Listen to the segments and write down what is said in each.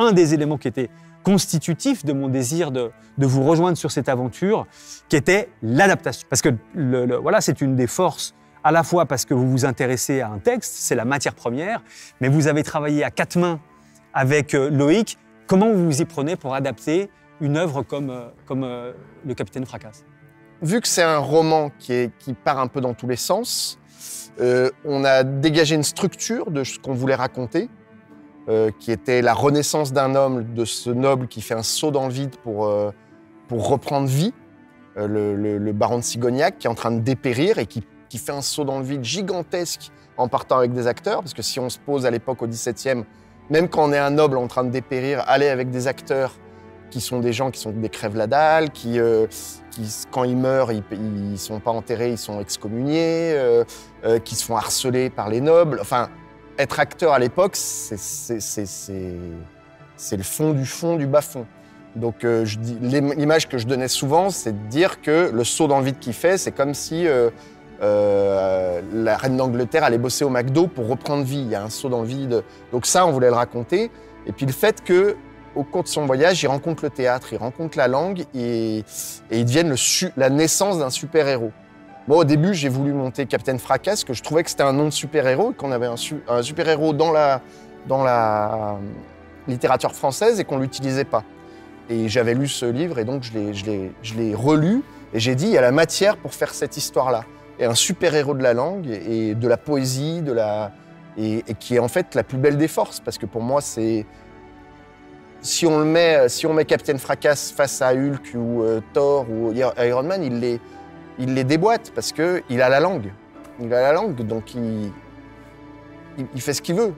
un des éléments qui était constitutif de mon désir de vous rejoindre sur cette aventure, qui était l'adaptation. Parce que voilà, c'est une des forces, à la fois parce que vous vous intéressez à un texte, c'est la matière première, mais vous avez travaillé à quatre mains avec Loïc. Comment vous vous y prenez pour adapter une œuvre comme Le Capitaine Fracasse? Vu que c'est un roman qui part un peu dans tous les sens, on a dégagé une structure de ce qu'on voulait raconter, qui était la renaissance d'un homme, de ce noble qui fait un saut dans le vide pour reprendre vie, le baron de Sigognac qui est en train de dépérir et qui fait un saut dans le vide gigantesque en partant avec des acteurs, parce que si on se pose à l'époque au XVIIe, même quand on est un noble en train de dépérir, aller avec des acteurs qui sont des gens qui sont des crève-la-dalle, qui quand ils meurent, ils sont pas enterrés, ils sont excommuniés, qui se font harceler par les nobles. Enfin, être acteur à l'époque, c'est le fond du bas-fond. Donc l'image que je donnais souvent, c'est de dire que le saut dans le vide qu'il fait, c'est comme si la reine d'Angleterre allait bosser au McDo pour reprendre vie. Il y a un saut dans le vide. Donc ça, on voulait le raconter. Et puis le fait que au cours de son voyage, il rencontre le théâtre, il rencontre la langue et ils deviennent la naissance d'un super-héros. Moi, au début, j'ai voulu monter Capitaine Fracasse, que je trouvais que c'était un nom de super-héros, qu'on avait un super-héros dans la littérature française et qu'on ne l'utilisait pas. Et j'avais lu ce livre et donc je l'ai relu et j'ai dit, il y a la matière pour faire cette histoire-là. Et un super-héros de la langue et de la poésie, et qui est en fait la plus belle des forces, parce que pour moi, c'est... Si on met Capitaine Fracasse face à Hulk ou Thor ou Iron Man, il les déboîte parce qu'il a la langue. Il a la langue, donc il fait ce qu'il veut.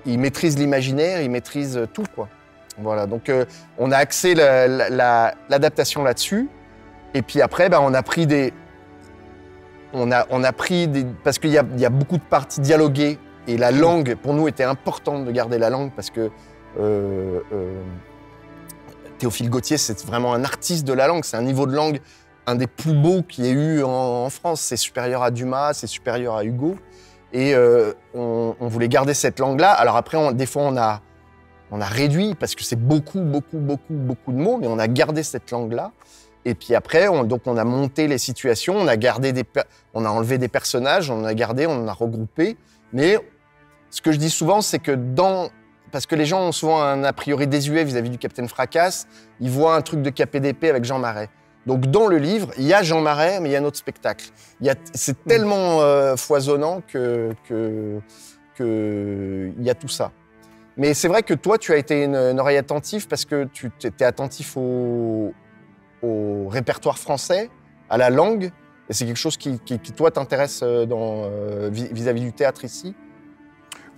Il maîtrise l'imaginaire, il maîtrise tout, quoi. Voilà, donc on a axé l'adaptation là-dessus. Et puis après, on a pris des... Parce qu'il y a beaucoup de parties dialoguées et la langue, pour nous, était importante de garder la langue parce que Théophile Gautier, c'est vraiment un artiste de la langue. C'est un niveau de langue, un des plus beaux qu'il y ait eu en France. C'est supérieur à Dumas, c'est supérieur à Hugo. Et on voulait garder cette langue-là. Alors après, des fois, on a réduit parce que c'est beaucoup de mots, mais on a gardé cette langue-là. Et puis après, on a monté les situations, on a enlevé des personnages, on a gardé, on a regroupé. Mais ce que je dis souvent, c'est que parce que les gens ont souvent un a priori désuet vis-à-vis du Capitaine Fracasse, ils voient un truc de KPDP avec Jean Marais. Donc dans le livre, il y a Jean Marais, mais il y a un autre spectacle. C'est tellement foisonnant qu'il y a tout ça. Mais c'est vrai que toi, tu as été une oreille attentive parce que tu étais attentif au répertoire français, à la langue, et c'est quelque chose qui toi, t'intéresse vis-à-vis du théâtre ici.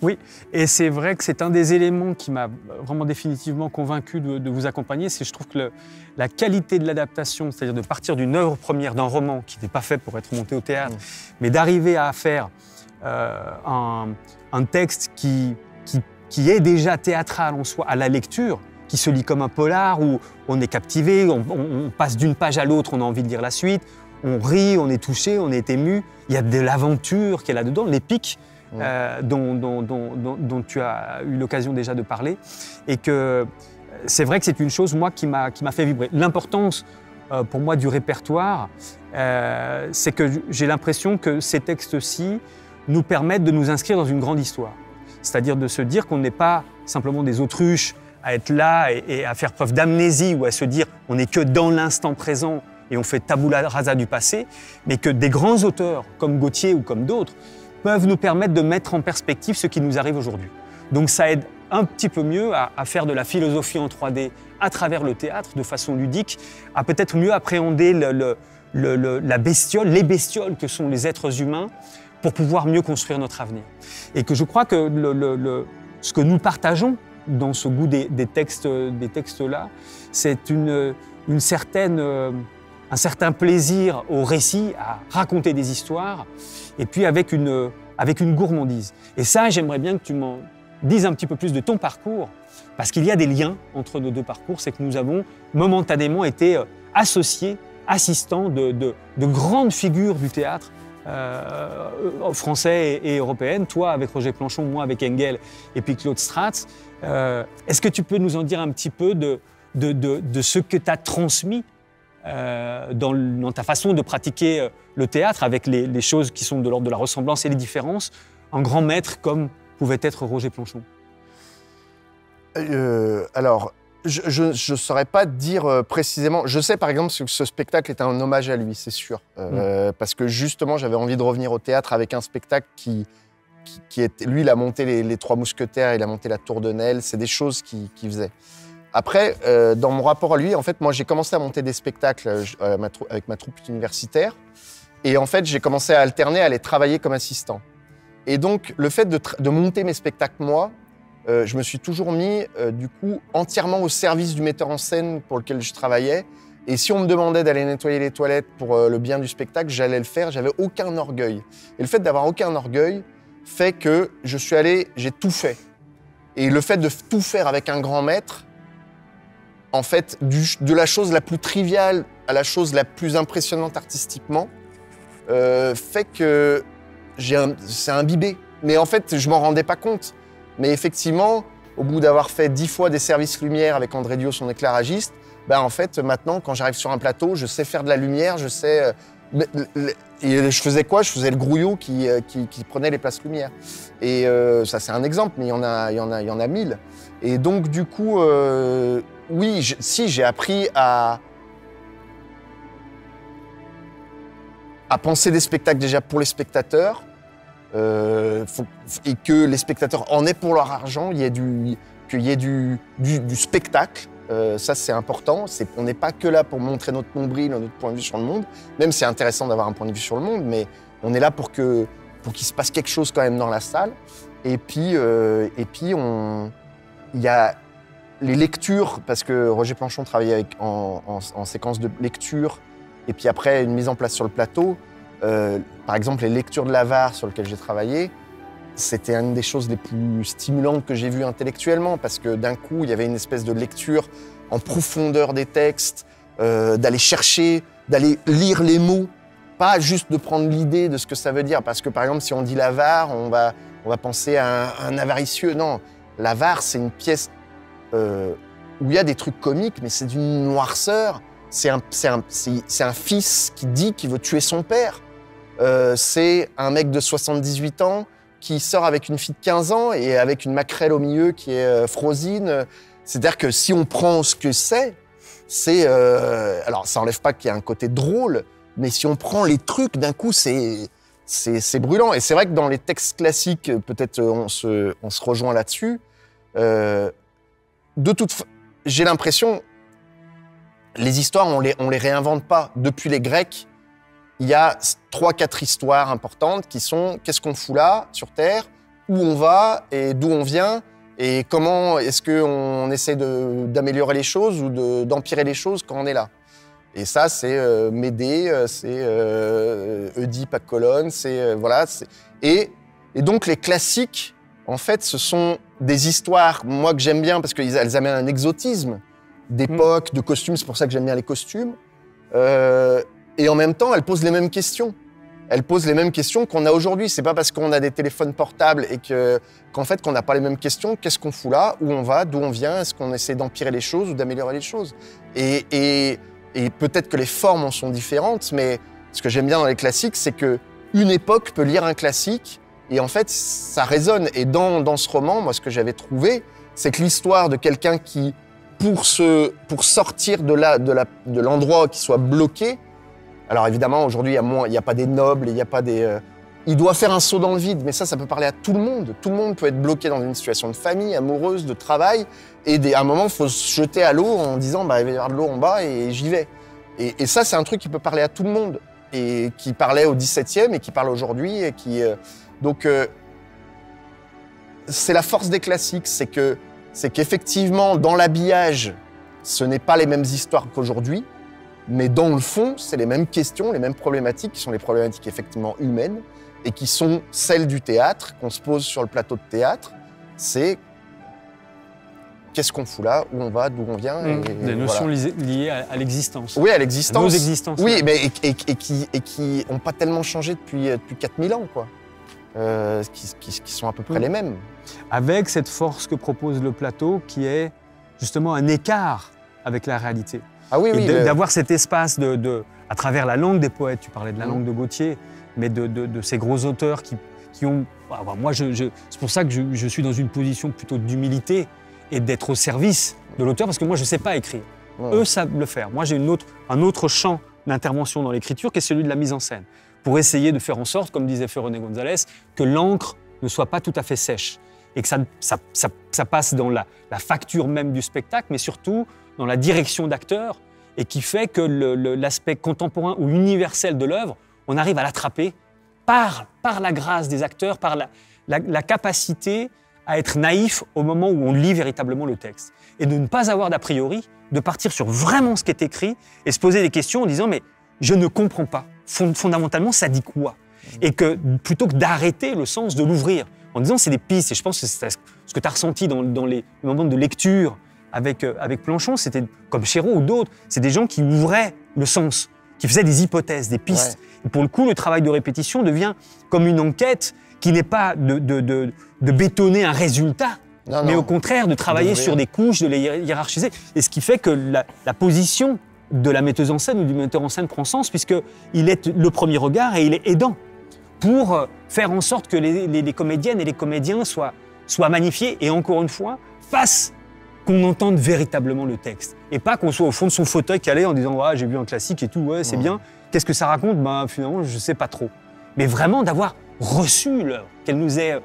Oui, et c'est vrai que c'est un des éléments qui m'a vraiment définitivement convaincu de vous accompagner, c'est que je trouve que la qualité de l'adaptation, c'est-à-dire de partir d'une œuvre première, d'un roman qui n'est pas fait pour être monté au théâtre, mais d'arriver à faire un texte qui est déjà théâtral en soi, à la lecture, qui se lit comme un polar, où on est captivé, on passe d'une page à l'autre, on a envie de lire la suite, on rit, on est touché, on est ému, il y a de l'aventure qui est là-dedans, l'épique, dont tu as eu l'occasion déjà de parler, et que c'est vrai que c'est une chose, moi, qui m'a fait vibrer. L'importance, pour moi, du répertoire, c'est que j'ai l'impression que ces textes-ci nous permettent de nous inscrire dans une grande histoire. C'est-à-dire de se dire qu'on n'est pas simplement des autruches à être là et à faire preuve d'amnésie ou à se dire on n'est que dans l'instant présent et on fait tabula rasa du passé, mais que des grands auteurs comme Gautier ou comme d'autres peuvent nous permettre de mettre en perspective ce qui nous arrive aujourd'hui. Donc ça aide un petit peu mieux à faire de la philosophie en 3D à travers le théâtre de façon ludique, à peut-être mieux appréhender la bestiole, les bestioles que sont les êtres humains pour pouvoir mieux construire notre avenir. Et que je crois que ce que nous partageons dans ce goût des textes-là, c'est un certain plaisir au récit, à raconter des histoires, et puis avec une gourmandise. Et ça, j'aimerais bien que tu m'en dises un petit peu plus de ton parcours, parce qu'il y a des liens entre nos deux parcours, c'est que nous avons momentanément été associés, assistants de grandes figures du théâtre français et européennes, toi avec Roger Planchon, moi avec Engel et puis Claude Stratz. Est-ce que tu peux nous en dire un petit peu de ce que tu as transmis dans ta façon de pratiquer le théâtre avec les choses qui sont de l'ordre de la ressemblance et les différences, un grand maître comme pouvait être Roger Planchon? Alors, je ne saurais pas dire précisément. Je sais par exemple que ce spectacle est un hommage à lui, c'est sûr. Parce que justement, j'avais envie de revenir au théâtre avec un spectacle qui est... Lui, il a monté les Trois Mousquetaires, il a monté la Tour de Nesle, c'est des choses qu'il faisait. Après, dans mon rapport à lui, en fait, moi, j'ai commencé à monter des spectacles avec ma troupe universitaire. Et en fait, j'ai commencé à alterner, à aller travailler comme assistant. Et donc, le fait de monter mes spectacles, moi, je me suis toujours mis, du coup, entièrement au service du metteur en scène pour lequel je travaillais. Et si on me demandait d'aller nettoyer les toilettes pour le bien du spectacle, j'allais le faire. J'avais aucun orgueil. Et le fait d'avoir aucun orgueil fait que j'ai tout fait. Et le fait de tout faire avec un grand maître, en fait, de la chose la plus triviale à la chose la plus impressionnante artistiquement, fait que c'est imbibé. Mais en fait, je m'en rendais pas compte. Mais effectivement, au bout d'avoir fait 10 fois des services lumière avec André Dio, son éclairagiste, ben en fait, maintenant, quand j'arrive sur un plateau, je sais faire de la lumière, je sais... et je faisais quoi? Je faisais le grouillot qui prenait les places lumière. Et ça, c'est un exemple, mais il y en a 1000. Et donc, du coup, oui, j'ai appris à penser des spectacles déjà pour les spectateurs, et que les spectateurs en aient pour leur argent, qu'il y ait du spectacle. Ça, c'est important. On n'est pas que là pour montrer notre nombril, notre point de vue sur le monde. Même c'est intéressant d'avoir un point de vue sur le monde, mais on est là pour qu'il se passe quelque chose quand même dans la salle. Et puis, il y a les lectures, parce que Roger Planchon travaillait en séquence de lecture, et puis après une mise en place sur le plateau. Par exemple, les lectures de l'Avare sur lesquelles j'ai travaillé, c'était une des choses les plus stimulantes que j'ai vues intellectuellement, parce que d'un coup, il y avait une espèce de lecture en profondeur des textes, d'aller chercher, d'aller lire les mots, pas juste de prendre l'idée de ce que ça veut dire. Parce que par exemple, si on dit l'Avare, on va penser à un avaricieux. Non, l'Avare, c'est une pièce où il y a des trucs comiques, mais c'est d'une noirceur. C'est un fils qui dit qu'il veut tuer son père. C'est un mec de 78 ans qui sort avec une fille de 15 ans et avec une maquerelle au milieu qui est frosine. C'est-à-dire que si on prend ce que c'est... alors, ça n'enlève pas qu'il y a un côté drôle, mais si on prend les trucs, d'un coup, c'est brûlant. Et c'est vrai que dans les textes classiques, peut-être on se rejoint là-dessus. J'ai l'impression... Les histoires, on les réinvente pas. Depuis les Grecs, il y a 3-4 histoires importantes qui sont qu'est-ce qu'on fout là, sur Terre, où on va et d'où on vient, et comment est-ce qu'on essaie d'améliorer les choses ou d'empirer les choses quand on est là. Et ça, c'est Médée, c'est Oedipe à Colonne, voilà. Et donc les classiques, en fait, ce sont des histoires, moi, que j'aime bien parce qu'elles amènent un exotisme d'époque, de costumes, c'est pour ça que j'aime bien les costumes. Et en même temps, elles posent les mêmes questions. Elles posent les mêmes questions qu'on a aujourd'hui. C'est pas parce qu'on a des téléphones portables et qu'en fait, qu'on n'a pas les mêmes questions. Qu'est-ce qu'on fout là? Où on va? D'où on vient? Est-ce qu'on essaie d'empirer les choses ou d'améliorer les choses? Et peut-être que les formes en sont différentes, mais ce que j'aime bien dans les classiques, c'est qu'une époque peut lire un classique et en fait, ça résonne. Et dans ce roman, moi, ce que j'avais trouvé, c'est que l'histoire de quelqu'un qui, pour sortir de l'endroit qui soit bloqué. Alors évidemment, aujourd'hui, il n'y a pas des nobles, il n'y a pas des... il doit faire un saut dans le vide, mais ça peut parler à tout le monde. Tout le monde peut être bloqué dans une situation de famille, amoureuse, de travail, et à un moment, il faut se jeter à l'eau en disant bah, « il va y avoir de l'eau en bas et j'y vais ». Et ça, c'est un truc qui peut parler à tout le monde, et qui parlait au XVIIe et qui parle aujourd'hui. Donc, c'est la force des classiques, c'est qu'effectivement, dans l'habillage, ce n'est pas les mêmes histoires qu'aujourd'hui, mais dans le fond, c'est les mêmes questions, les mêmes problématiques, qui sont les problématiques effectivement humaines, et qui sont celles du théâtre, qu'on se pose sur le plateau de théâtre. C'est qu'est-ce qu'on fout là, où on va, d'où on vient. Des notions liées à l'existence. Oui, à l'existence. Nos existences. Oui, mais qui n'ont pas tellement changé depuis 4000 ans, quoi. Qui sont à peu près les mêmes. Avec cette force que propose le plateau, qui est justement un écart avec la réalité. Ah oui, oui. D'avoir cet espace à travers la langue des poètes, tu parlais de la langue de Gautier, mais de ces gros auteurs qui ont... Moi, c'est pour ça que je suis dans une position plutôt d'humilité et d'être au service de l'auteur, parce que moi, je ne sais pas écrire. Eux savent le faire. Moi, j'ai un autre champ d'intervention dans l'écriture qui est celui de la mise en scène, pour essayer de faire en sorte, comme disait René Gonzalez, que l'encre ne soit pas tout à fait sèche et que ça passe dans la facture même du spectacle, mais surtout dans la direction d'acteur, et qui fait que l'aspect contemporain ou universel de l'œuvre, on arrive à l'attraper par la grâce des acteurs, par la capacité à être naïf au moment où on lit véritablement le texte. Et de ne pas avoir d'a priori, de partir sur vraiment ce qui est écrit et se poser des questions en disant « mais je ne comprends pas, fondamentalement ça dit quoi ?» Et que plutôt que d'arrêter le sens, de l'ouvrir, en disant c'est des pistes, et je pense que c'est ce que tu as ressenti dans les moments de lecture avec Planchon, c'était comme Chéreau ou d'autres, c'est des gens qui ouvraient le sens, qui faisaient des hypothèses, des pistes. Ouais. Et pour le coup, le travail de répétition devient comme une enquête qui n'est pas de bétonner un résultat, mais au contraire de travailler sur des couches, de les hiérarchiser. Et ce qui fait que la position de la metteuse en scène ou du metteur en scène prend sens, puisqu'il est le premier regard et il est aidant pour faire en sorte que les comédiennes et les comédiens soient magnifiés et encore une fois, qu'on entende véritablement le texte. Et pas qu'on soit au fond de son fauteuil calé en disant « j'ai vu un classique et tout, ouais, c'est bien. Qu'est-ce que ça raconte ?» Finalement, je ne sais pas trop. Mais vraiment d'avoir reçu l'œuvre, qu'elle nous ait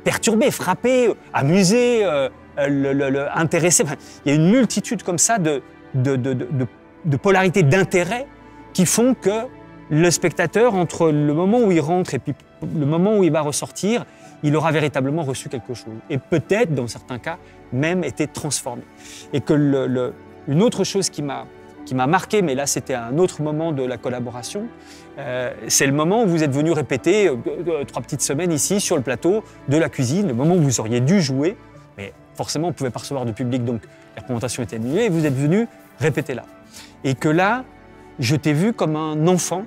perturbé, frappé, amusé, intéressé. Enfin, il y a une multitude comme ça de polarités d'intérêt qui font que le spectateur, entre le moment où il rentre et puis le moment où il va ressortir, il aura véritablement reçu quelque chose. Et peut-être, dans certains cas, même été transformé. Et que une autre chose qui m'a marqué, mais là c'était un autre moment de la collaboration, c'est le moment où vous êtes venu répéter 3 petites semaines ici sur le plateau de la cuisine, le moment où vous auriez dû jouer, mais forcément on ne pouvait pas recevoir de public, donc la représentation était annulée, et vous êtes venu répéter là. Et que là, je t'ai vu comme un enfant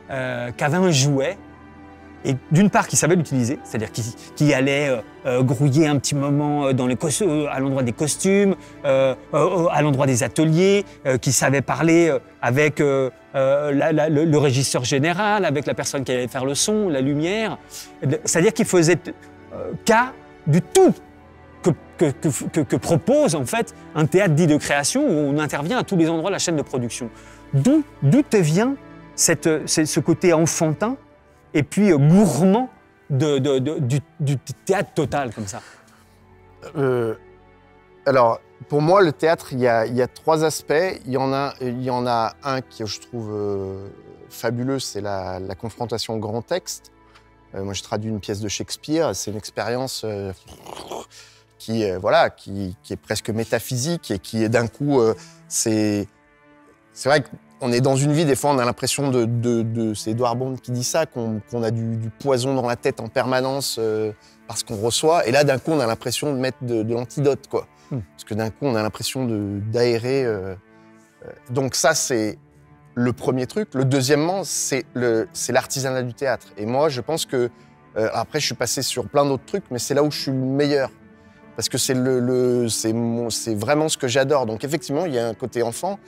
qui avait un jouet, et d'une part qui savait l'utiliser, c'est-à-dire qui allait grouiller un petit moment à l'endroit des costumes, à l'endroit des ateliers, qui savait parler avec le régisseur général, avec la personne qui allait faire le son, la lumière, c'est-à-dire qu'il faisait cas du tout que propose en fait un théâtre dit de création où on intervient à tous les endroits de la chaîne de production. D'où te vient ce côté enfantin et puis gourmand du théâtre total comme ça? Alors, pour moi, le théâtre, il y a 3 aspects. Il y en a un qui, je trouve, fabuleux, c'est la confrontation au grand texte. Moi, je traduis une pièce de Shakespeare. C'est une expérience qui est presque métaphysique et qui est d'un coup... c'est vrai qu'on est dans une vie, des fois, on a l'impression c'est Edouard Bond qui dit ça, qu'on a du poison dans la tête en permanence parce qu'on reçoit. Et là, d'un coup, on a l'impression de mettre de l'antidote, quoi. Parce que d'un coup, on a l'impression d'aérer. Donc ça, c'est le premier truc. Le deuxièmement, c'est l'artisanat du théâtre. Et moi, je pense que... après, je suis passé sur plein d'autres trucs, mais c'est là où je suis le meilleur. Parce que c'est vraiment ce que j'adore. Donc effectivement, il y a un côté enfant.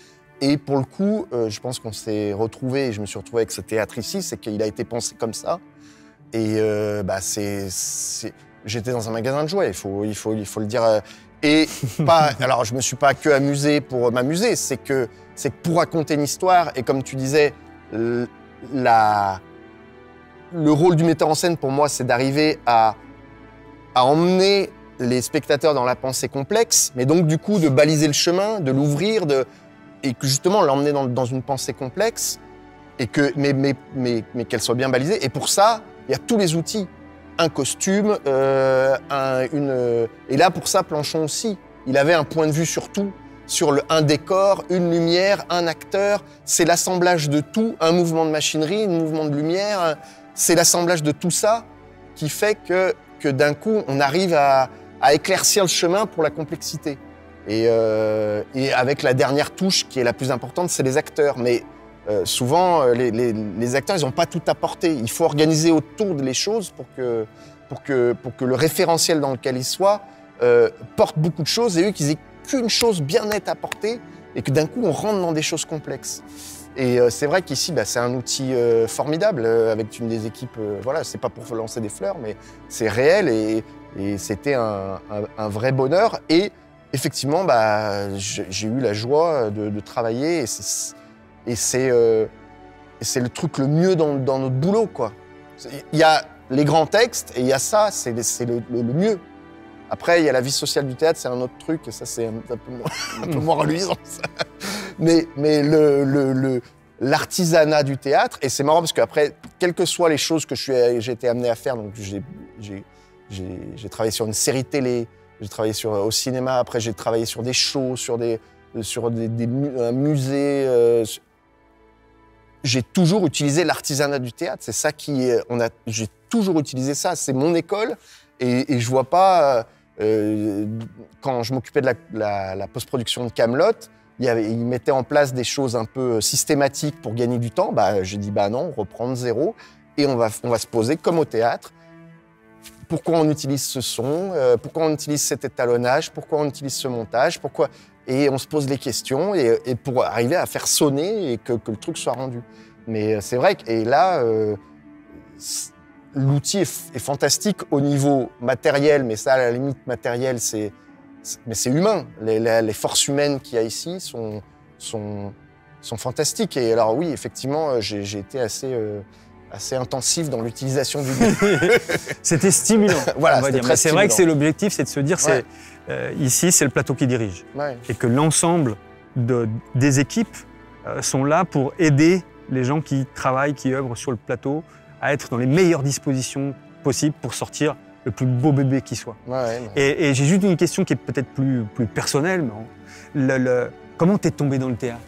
Et pour le coup, je pense qu'on s'est retrouvés, et je me suis retrouvé avec ce théâtre ici, c'est qu'il a été pensé comme ça. Et j'étais dans un magasin de jouets, il faut le dire. Et alors, je me suis pas que amusé pour m'amuser, c'est que pour raconter une histoire, et comme tu disais, le rôle du metteur en scène, pour moi, c'est d'arriver à emmener les spectateurs dans la pensée complexe, mais donc du coup de baliser le chemin, de l'ouvrir, et que justement l'emmener dans une pensée complexe, mais qu'elle soit bien balisée. Et pour ça, il y a tous les outils. Un costume, et là pour ça, Planchon aussi, il avait un point de vue sur tout, sur un décor, une lumière, un acteur, c'est l'assemblage de tout, un mouvement de machinerie, un mouvement de lumière, c'est l'assemblage de tout ça qui fait que d'un coup, on arrive à à éclaircir le chemin pour la complexité. Et avec la dernière touche qui est la plus importante, c'est les acteurs. Mais souvent, les acteurs, ils n'ont pas tout apporté. Il faut organiser autour des choses pour que le référentiel dans lequel ils soient porte beaucoup de choses et eux qu'ils aient qu'une chose bien nette à porter et que d'un coup, on rentre dans des choses complexes. Et c'est vrai qu'ici, c'est un outil formidable avec une des équipes. Voilà, c'est pas pour lancer des fleurs, mais c'est réel et c'était un vrai bonheur. Et effectivement, j'ai eu la joie de travailler et c'est le truc le mieux dans notre boulot, quoi. Il y a les grands textes et il y a ça, c'est le mieux. Après, il y a la vie sociale du théâtre, c'est un autre truc, et ça, c'est un peu moins reluisant. Ça. Mais l'artisanat du théâtre, et c'est marrant parce qu'après, quelles que soient les choses que j'ai été amené à faire, donc j'ai travaillé sur une série télé, j'ai travaillé au cinéma, après j'ai travaillé sur des shows, sur un musée. J'ai toujours utilisé l'artisanat du théâtre, c'est ça j'ai toujours utilisé ça, c'est mon école, et je vois pas... quand je m'occupais de la post-production de Kaamelott, ils mettaient en place des choses un peu systématiques pour gagner du temps. J'ai dit non, on reprend de zéro et on va se poser comme au théâtre. Pourquoi on utilise ce son, pourquoi on utilise cet étalonnage, pourquoi on utilise ce montage, pourquoi... Et on se pose les questions et pour arriver à faire sonner et que le truc soit rendu. Mais c'est vrai que là, l'outil est fantastique au niveau matériel, mais ça, à la limite, matériel, mais c'est humain. Les forces humaines qu'il y a ici sont fantastiques. Et alors oui, effectivement, j'ai été assez intensif dans l'utilisation du lieu. C'était stimulant, voilà, on va dire. Mais c'est vrai que c'est l'objectif, c'est de se dire, ici, c'est le plateau qui dirige. Ouais. Et que l'ensemble des équipes sont là pour aider les gens qui travaillent, qui œuvrent sur le plateau, à être dans les meilleures dispositions possibles pour sortir le plus beau bébé qui soit. Et j'ai juste une question qui est peut-être plus personnelle. Mais comment t'es tombé dans le théâtre?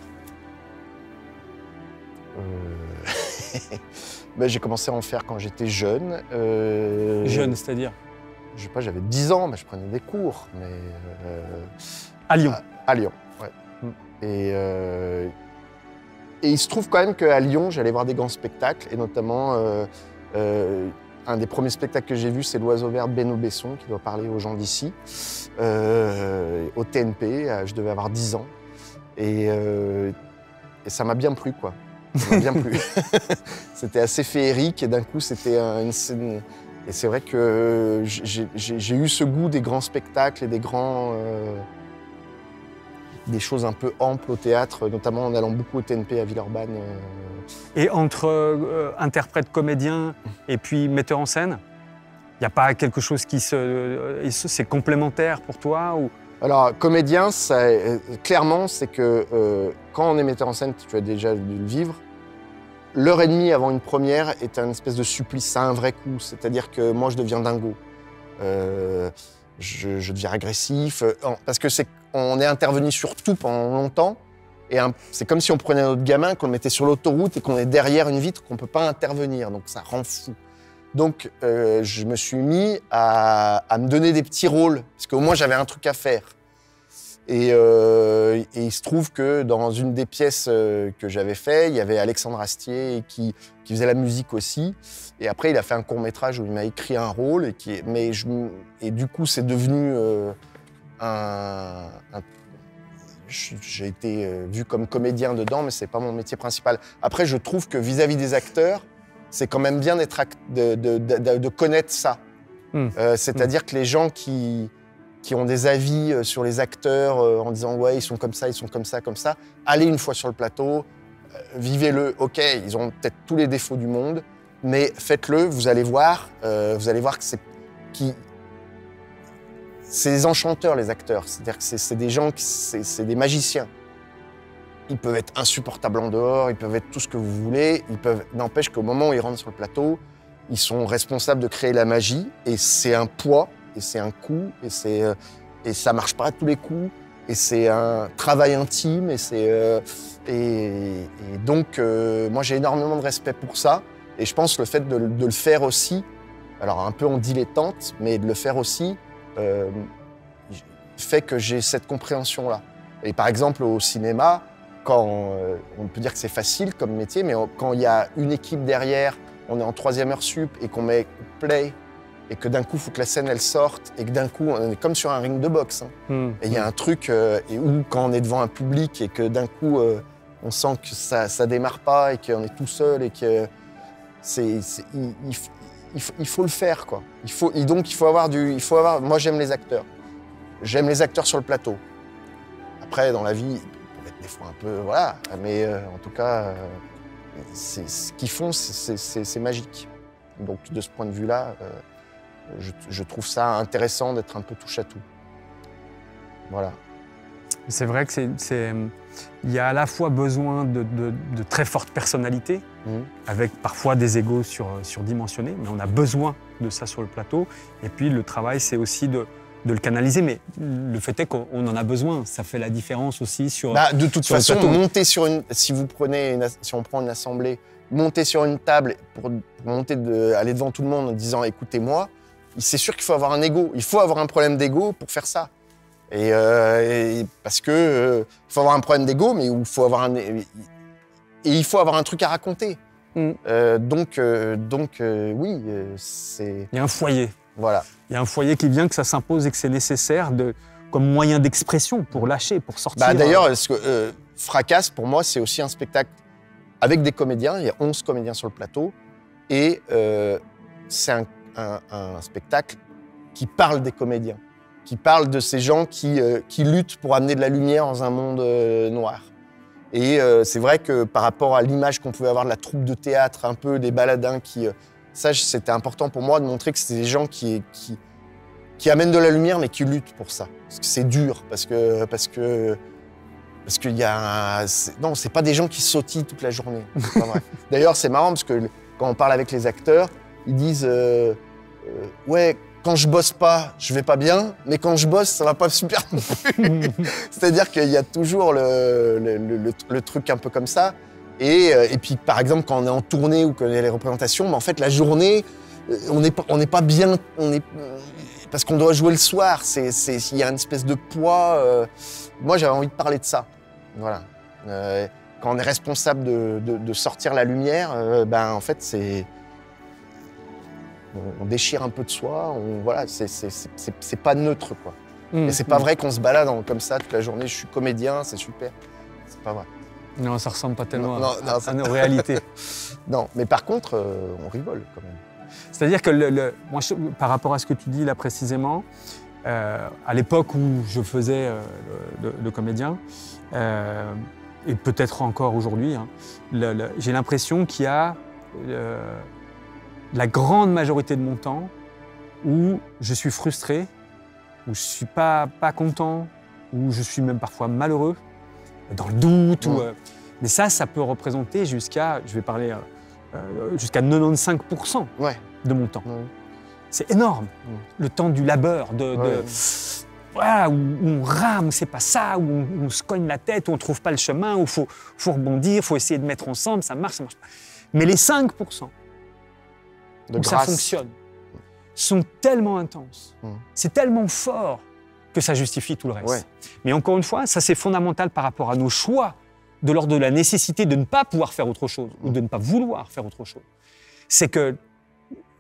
J'ai commencé à en faire quand j'étais jeune. Jeune, c'est-à-dire? Je sais pas, j'avais 10 ans, je prenais des cours. Mais à Lyon? À Lyon, ouais. Et il se trouve quand même qu'à Lyon, j'allais voir des grands spectacles, et notamment un des premiers spectacles que j'ai vu, c'est L'Oiseau Vert de Beno Besson, qui doit parler aux gens d'ici, au TNP, je devais avoir 10 ans. Et ça m'a bien plu, quoi. Ça m'a bien plu. C'était assez féerique, et d'un coup, c'était une scène... Et c'est vrai que j'ai eu ce goût des grands spectacles et des choses un peu amples au théâtre, notamment en allant beaucoup au TNP à Villeurbanne. Et entre interprète, comédien et puis metteur en scène, il n'y a pas quelque chose c'est complémentaire pour toi ou... Alors, comédien, clairement, c'est que quand on est metteur en scène, tu as déjà dû le vivre, l'heure et demie avant une première est un espèce de supplice, ça a un vrai coup. C'est-à-dire que moi, je deviens dingo. Je deviens agressif, parce que on est intervenu sur tout pendant longtemps, et c'est comme si on prenait notre gamin, qu'on le mettait sur l'autoroute et qu'on est derrière une vitre, qu'on ne peut pas intervenir, donc ça rend fou. Donc je me suis mis à me donner des petits rôles, parce qu'au moins j'avais un truc à faire. Et il se trouve que dans une des pièces que j'avais fait, il y avait Alexandre Astier qui faisait la musique aussi. Et après, il a fait un court-métrage où il m'a écrit un rôle. Et du coup, c'est devenu j'ai été vu comme comédien dedans, mais c'est pas mon métier principal. Après, je trouve que vis-à-vis des acteurs, c'est quand même bien de connaître ça. C'est-à-dire que les gens qui ont des avis sur les acteurs en disant « ouais, ils sont comme ça, comme ça », allez une fois sur le plateau, vivez-le. Ok, ils ont peut-être tous les défauts du monde, mais faites-le, vous allez voir que c'est des enchanteurs, les acteurs. C'est-à-dire que c'est des gens, c'est des magiciens. Ils peuvent être insupportables en dehors, ils peuvent être tout ce que vous voulez, n'empêche qu'au moment où ils rentrent sur le plateau, ils sont responsables de créer la magie, et c'est un poids, et c'est un coût, et ça marche pas à tous les coups, et c'est un travail intime, et donc moi j'ai énormément de respect pour ça, et je pense le fait de le faire aussi, alors un peu en dilettante, mais de le faire aussi, fait que j'ai cette compréhension-là. Et par exemple, au cinéma, quand on peut dire que c'est facile comme métier, mais quand il y a une équipe derrière, on est en 3e heure sup et qu'on met play, et que d'un coup, il faut que la scène, elle sorte, et que d'un coup, on est comme sur un ring de boxe. Hein. Et il y a un truc où quand on est devant un public et que d'un coup, on sent que ça démarre pas et qu'on est tout seul et que il faut le faire, quoi. Donc, il faut avoir. Moi, j'aime les acteurs. J'aime les acteurs sur le plateau. Après, dans la vie, ils peuvent être des fois un peu, voilà. Mais en tout cas, ce qu'ils font, c'est magique. Donc, de ce point de vue-là, je trouve ça intéressant d'être un peu touche à tout. Voilà. C'est vrai que il y a à la fois besoin de très fortes personnalités, avec parfois des égos surdimensionnés, mais on a besoin de ça sur le plateau. Et puis le travail, c'est aussi de le canaliser, mais le fait est qu'on en a besoin. Ça fait la différence aussi sur. De toute façon, monter sur si on prend une assemblée, monter sur une table pour aller devant tout le monde en disant écoutez-moi, c'est sûr qu'il faut avoir un ego. Il faut avoir un problème d'ego pour faire ça. Et parce que il faut avoir un problème d'ego, mais il faut avoir il faut avoir un truc à raconter. Donc oui, c'est. Il y a un foyer. Voilà. Il y a un foyer qui vient, que ça s'impose et que c'est nécessaire comme moyen d'expression pour lâcher, pour sortir. D'ailleurs, Fracasse, pour moi, c'est aussi un spectacle avec des comédiens. Il y a 11 comédiens sur le plateau. Et c'est un spectacle qui parle des comédiens, qui parle de ces gens qui luttent pour amener de la lumière dans un monde noir. Et c'est vrai que par rapport à l'image qu'on pouvait avoir de la troupe de théâtre, un peu des baladins ça, c'était important pour moi de montrer que c'était des gens qui amènent de la lumière, mais qui luttent pour ça. Parce que c'est dur, parce qu'il y a... Non, c'est pas des gens qui sautillent toute la journée. C'est pas vrai. D'ailleurs, c'est marrant, parce que quand on parle avec les acteurs, ils disent ouais, quand je bosse pas, je vais pas bien, mais quand je bosse, ça va pas super non plus. C'est-à-dire qu'il y a toujours le truc un peu comme ça. Et puis, par exemple, quand on est en tournée ou qu'on a les représentations, mais en fait, la journée, on n'est pas bien, parce qu'on doit jouer le soir. Il y a une espèce de poids. Moi, j'avais envie de parler de ça. Voilà. Quand on est responsable de sortir la lumière, en fait, on déchire un peu de soi. Voilà, c'est pas neutre, quoi. Et c'est pas vrai qu'on se balade comme ça toute la journée. Je suis comédien, c'est super. C'est pas vrai. Non, ça ressemble pas tellement à nos réalités. Non, mais par contre, on rigole quand même. C'est-à-dire que moi, par rapport à ce que tu dis là précisément, à l'époque où je faisais le comédien, et peut-être encore aujourd'hui, hein, j'ai l'impression qu'il y a la grande majorité de mon temps où je suis frustré, où je suis pas content, où je suis même parfois malheureux, dans le doute. Mais ça peut représenter jusqu'à 95% de mon temps. C'est énorme. Le temps du labeur, voilà, où on rame, où c'est pas ça, où on se cogne la tête, où on trouve pas le chemin, où faut rebondir, il faut essayer de mettre ensemble, ça marche pas. Mais les 5% où ça fonctionne sont tellement intenses, c'est tellement fort que ça justifie tout le reste. Mais encore une fois, ça c'est fondamental par rapport à nos choix, de l'ordre de la nécessité de ne pas pouvoir faire autre chose ou de ne pas vouloir faire autre chose. C'est que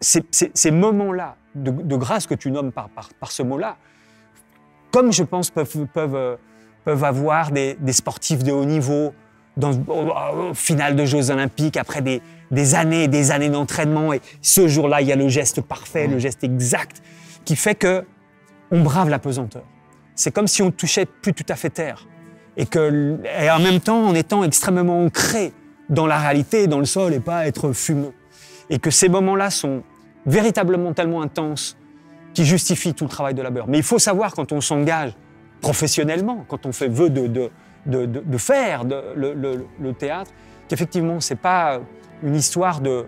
ces moments-là de grâce que tu nommes par ce mot-là, comme je pense peuvent avoir des sportifs de haut niveau au final de Jeux Olympiques, après des années et des années d'entraînement, et ce jour-là, il y a le geste parfait, le geste exact, qui fait qu'on brave la pesanteur. C'est comme si on ne touchait plus tout à fait terre. Et en même temps, en étant extrêmement ancré dans la réalité, dans le sol, et pas être fumeux. Et que ces moments-là sont véritablement tellement intenses qui justifient tout le travail de labeur. Mais il faut savoir, quand on s'engage professionnellement, quand on fait vœu de faire le théâtre, qu'effectivement, ce n'est pas une histoire de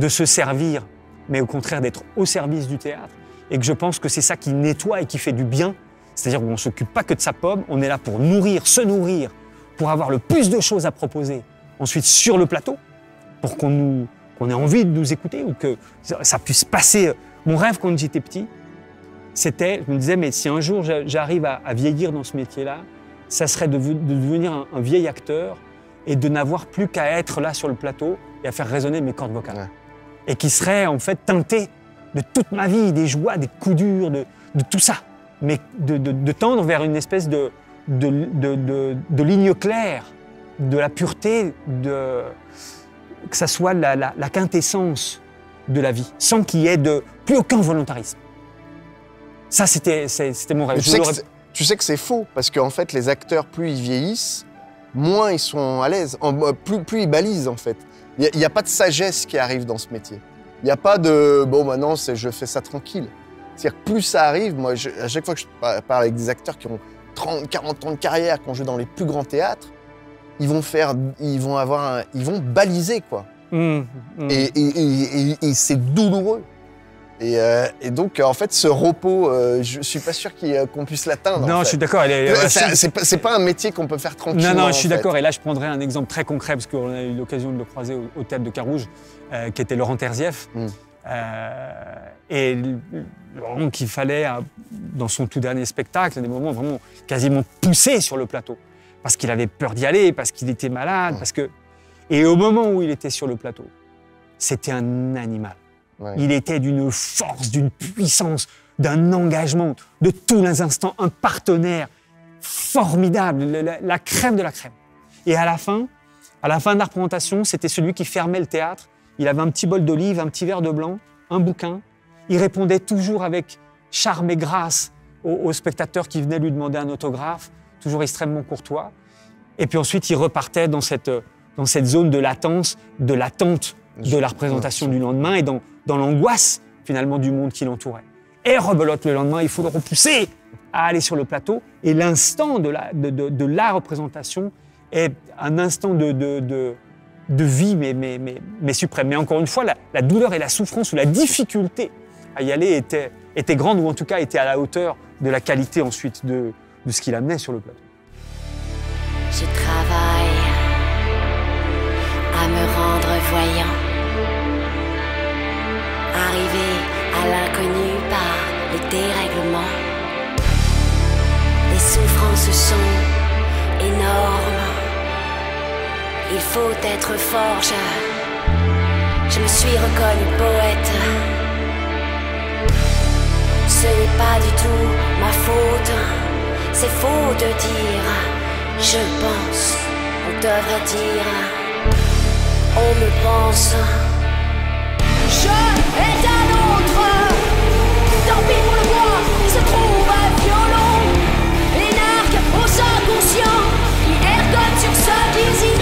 se servir, mais au contraire d'être au service du théâtre. Et que je pense que c'est ça qui nettoie et qui fait du bien. C'est-à-dire qu'on ne s'occupe pas que de sa pomme, on est là pour se nourrir, pour avoir le plus de choses à proposer. Ensuite, sur le plateau, pour qu'on ait envie de nous écouter ou que ça puisse passer. Mon rêve quand j'étais petit, je me disais, mais si un jour j'arrive à vieillir dans ce métier-là, ça serait de devenir un vieil acteur et de n'avoir plus qu'à être là sur le plateau et à faire résonner mes cordes vocales. Ouais. Et qui serait en fait teinté de toute ma vie, des joies, des coups durs, de tout ça. Mais de tendre vers une espèce de ligne claire, de la pureté, que ça soit la quintessence de la vie, sans qu'il y ait plus aucun volontarisme. Ça, c'était mon rêve. Tu sais que c'est faux, parce qu'en fait, les acteurs, plus ils vieillissent, moins ils sont à l'aise, plus ils balisent, en fait. Il n'y a pas de sagesse qui arrive dans ce métier. Il n'y a pas de « bon, maintenant, je fais ça tranquille ». C'est-à-dire que plus ça arrive, moi, à chaque fois que je parle avec des acteurs qui ont 30, 40 ans de carrière, qui ont joué dans les plus grands théâtres, ils vont baliser, quoi. Et c'est douloureux. Et donc, en fait, ce repos, je suis pas sûr qu'on puisse l'atteindre. Non, je suis d'accord. C'est pas un métier qu'on peut faire tranquillement. Non, je suis d'accord. Et là, je prendrais un exemple très concret, parce qu'on a eu l'occasion de le croiser au théâtre de Carouge, qui était Laurent Terzieff. Et Laurent, qu'il fallait, dans son tout dernier spectacle, des moments vraiment quasiment poussés sur le plateau. Parce qu'il avait peur d'y aller, parce qu'il était malade, Et au moment où il était sur le plateau, c'était un animal. Ouais. Il était d'une force, d'une puissance, d'un engagement, de tous les instants, un partenaire formidable, la crème de la crème. Et à la fin de la représentation, c'était celui qui fermait le théâtre. Il avait un petit bol d'olive, un petit verre de blanc, un bouquin. Il répondait toujours avec charme et grâce aux spectateurs qui venaient lui demander un autographe, toujours extrêmement courtois. Et puis ensuite, il repartait dans cette zone de latence, de l'attente de la représentation du lendemain et dans l'angoisse, finalement, du monde qui l'entourait. Et rebelote le lendemain, il faut le repousser à aller sur le plateau. Et l'instant de la représentation est un instant de vie, mais suprême. Mais encore une fois, la douleur et la souffrance ou la difficulté à y aller était grande, ou en tout cas était à la hauteur de la qualité ensuite de ce qu'il amenait sur le plateau. Je travaille à me rendre voyant, arrivé à l'inconnu par les dérèglements. Les souffrances sont énormes, il faut être forge. Je me suis reconnu poète. Ce n'est pas du tout ma faute, c'est faux de dire. Je pense, on devrait dire, on me pense. Je est un autre, tant pis pour le bois, il se trouve un violon. L'énarque au sein conscient, qui ergote sur ce qu'ils y